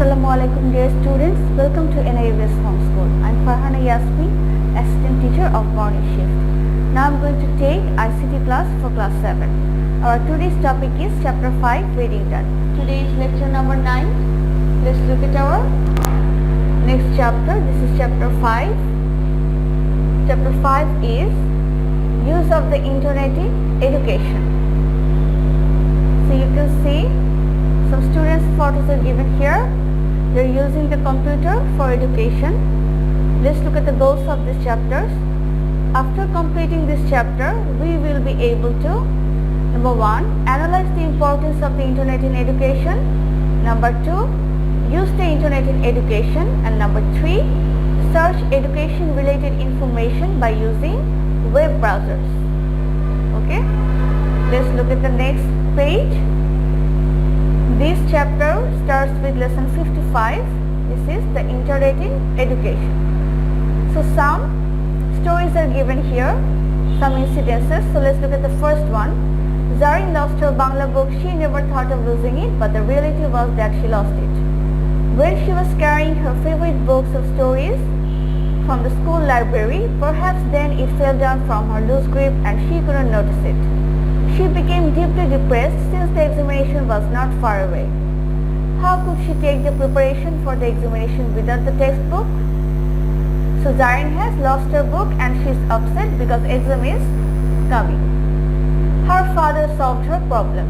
Assalamualaikum dear students, welcome to NIVS Homeschool. I'm Farhana Yasmin, assistant teacher of morning shift. Now I'm going to take ICT class for class 7. Our today's topic is chapter 5 reading done. Today is lecture number 9. Let's look at our next chapter. This is chapter 5. Chapter 5 is use of the internet in education. So you can see some students' photos are given here. They are using the computer for education. Let's look at the goals of this chapter. After completing this chapter, we will be able to, number 1, analyze the importance of the internet in education. Number 2, use the internet in education. And number 3, search education related information by using web browsers. Okay, let's look at the next page. This chapter starts with lesson 55. This is the internet in education. So some stories are given here, some incidences. So let's look at the first one. Zarin lost her Bangla book. She never thought of losing it, but the reality was that she lost it. When she was carrying her favorite books of stories from the school library, perhaps then it fell down from her loose grip and she couldn't notice it. She became deeply depressed since the examination was not far away. How could she take the preparation for the examination without the textbook? So Zarin has lost her book and she is upset because exam is coming. Her father solved her problem.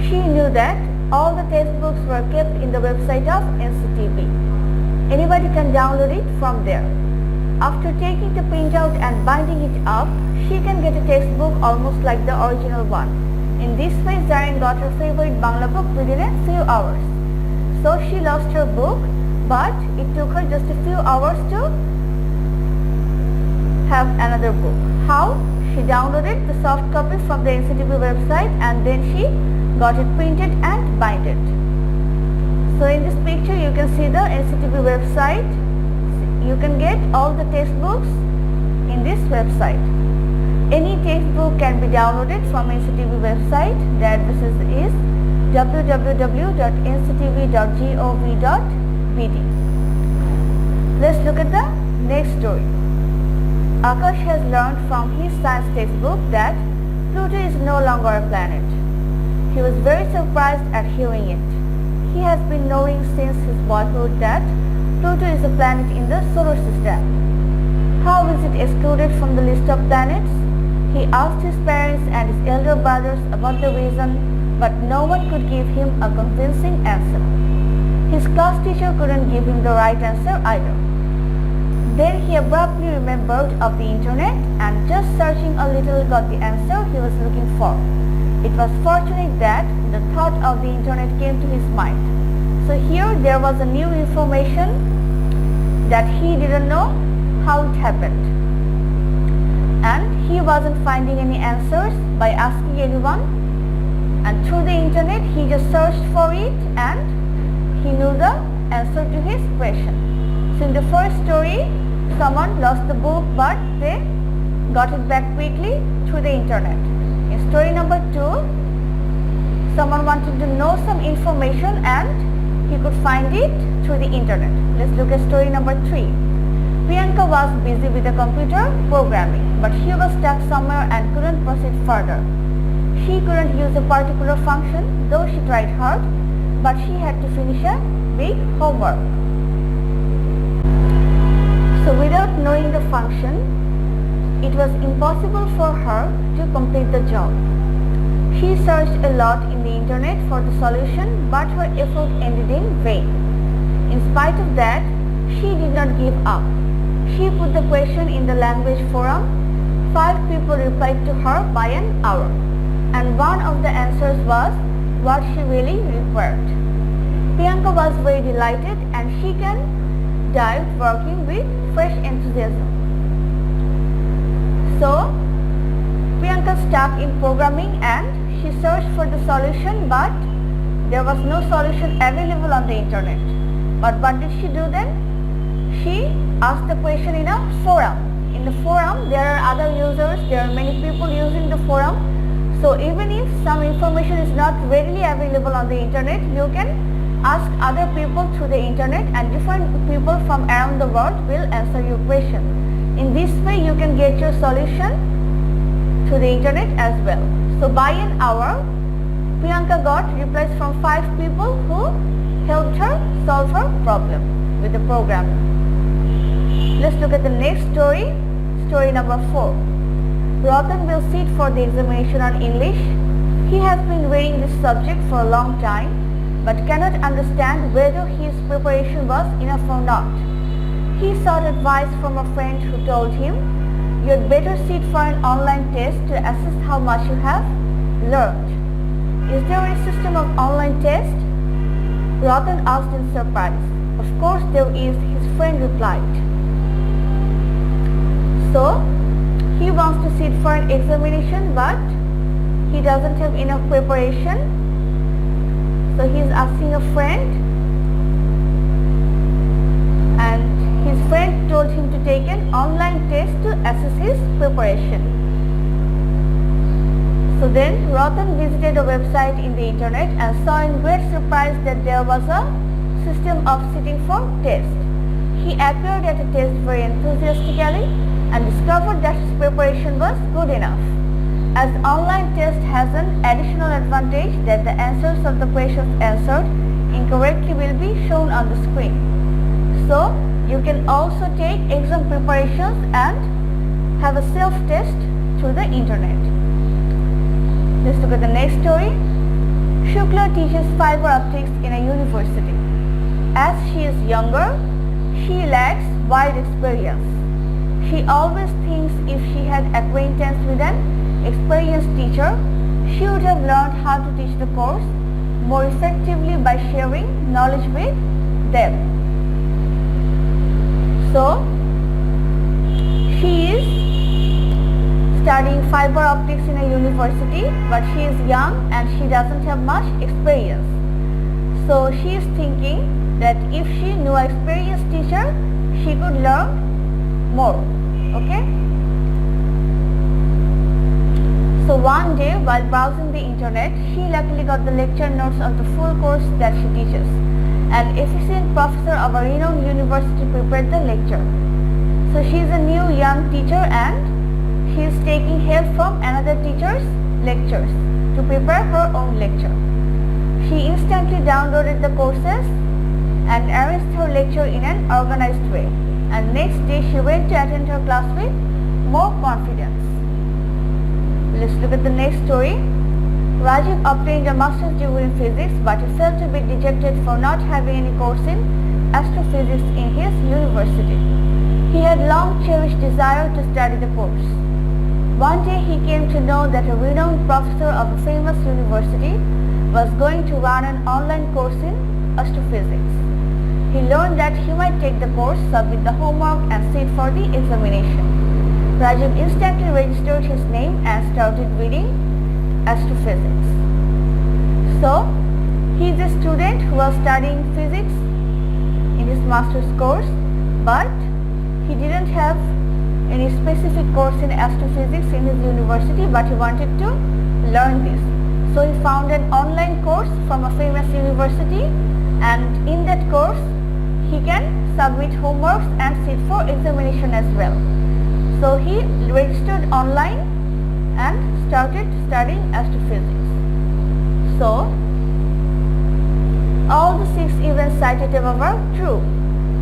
She knew that all the textbooks were kept in the website of ICT. Anybody can download it from there. After taking the printout and binding it up, she can get a textbook almost like the original one. In this way, Zarin got her favorite Bangla book within a few hours. So she lost her book, but it took her just a few hours to have another book. How? She downloaded the soft copy from the NCTB website and then she got it printed and binded. So in this picture, you can see the NCTB website. You can get all the textbooks in this website. Any textbook can be downloaded from NCTB website. The address is www.nctv.gov.bd. Let's look at the next story. Akash has learned from his science textbook that Pluto is no longer a planet. He was very surprised at hearing it. He has been knowing since his boyhood that Pluto is a planet in the solar system. How is it excluded from the list of planets? He asked his parents and his elder brothers about the reason, but no one could give him a convincing answer. His class teacher couldn't give him the right answer either. Then he abruptly remembered of the internet and just searching a little got the answer he was looking for. It was fortunate that the thought of the internet came to his mind. So here there was a new information that he didn't know how it happened. And he wasn't finding any answers by asking anyone. And through the internet he just searched for it and he knew the answer to his question. So in the first story, someone lost the book but they got it back quickly through the internet. In story number 2, someone wanted to know some information and he could find it through the internet. Let's look at story number 3. Priyanka was busy with the computer programming, but she was stuck somewhere and couldn't proceed further. She couldn't use a particular function, though she tried hard, but she had to finish a big homework. So without knowing the function, it was impossible for her to complete the job. She searched a lot in the internet for the solution, but her effort ended in vain. In spite of that, she did not give up. She put the question in the language forum. 5 people replied to her by an hour, and one of the answers was what she really required. Priyanka was very delighted and she can dive working with fresh enthusiasm. So Priyanka stuck in programming and she searched for the solution, but there was no solution available on the internet. But what did she do then? She asked the question in a forum. In the forum, there are other users, there are many people using the forum. So even if some information is not readily available on the internet, you can Ask other people through the internet, and different people from around the world will answer your question. In this way you can get your solution through the internet as well. So by an hour, Priyanka got replies from 5 people who helped her solve her problem with the program. Let's look at the next story, story number 4. Ratan will sit for the examination on English. He has been reading this subject for a long time but cannot understand whether his preparation was enough or not. He sought advice from a friend who told him, "You had better sit for an online test to assess how much you have learned." "Is there any system of online test?" Ratan asked in surprise. "Of course there is," his friend replied. So, he wants to sit for an examination but he doesn't have enough preparation. So he is asking a friend, and his friend told him to take an online test to assess his preparation. So then Ratan visited a website in the internet and saw in great surprise that there was a system of sitting for test. He appeared at a test very enthusiastically and discovered that his preparation was good enough. As the online test has an additional advantage that the answers of the questions answered incorrectly will be shown on the screen. So you can also take exam preparations and have a self-test through the internet. Let's look at the next story. Shukla teaches fiber optics in a university. As she is younger, she lacks wide experience. She always thinks if she had acquaintance with an experienced teacher, she would have learned how to teach the course more effectively by sharing knowledge with them. So, she is studying fiber optics in a university, but she is young and she doesn't have much experience. So, she is thinking that if she knew an experienced teacher, she could learn more. Okay? So one day while browsing the internet, she luckily got the lecture notes of the full course that she teaches. An efficient professor of a renowned university prepared the lecture. So she is a new young teacher and she is taking help from another teacher's lectures to prepare her own lecture. She instantly downloaded the courses and arranged her lecture in an organized way. And next day she went to attend her class with more confidence. Let's look at the next story. Rajiv obtained a master's degree in physics, but he felt a bit dejected for not having any course in astrophysics in his university. He had long cherished desire to study the course. One day he came to know that a renowned professor of a famous university was going to run an online course in astrophysics. He learned that he might take the course, submit the homework and sit for the examination. Rajiv instantly registered his name and started reading astrophysics. So, he is a student who was studying physics in his master's course, but he didn't have any specific course in astrophysics in his university, but he wanted to learn this. So he found an online course from a famous university, and in that course he can submit homeworks and sit for examination as well. So he registered online and started studying astrophysics. So all the 6 events cited above are true.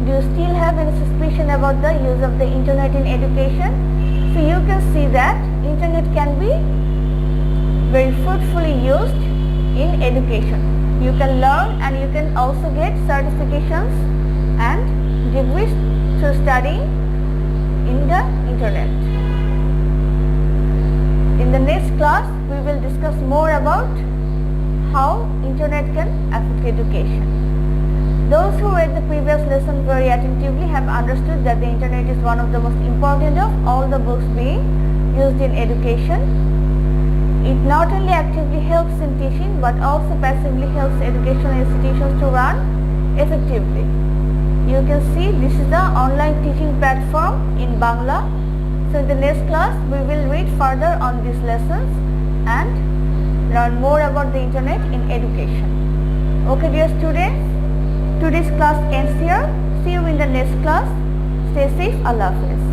Do you still have any suspicion about the use of the internet in education? So you can see that internet can be very fruitfully used in education. You can learn and you can also get certifications and degrees through studying in the internet. In the next class, we will discuss more about how internet can affect education. Those who read the previous lesson very attentively have understood that the internet is one of the most important of all the books being used in education. It not only actively helps in teaching but also passively helps educational institutions to run effectively. You can see this is the online teaching platform in Bangla. So in the next class we will read further on these lessons and learn more about the internet in education. Okay dear students, Today's class ends here. See you in the next class. Stay safe. Allah Hafiz.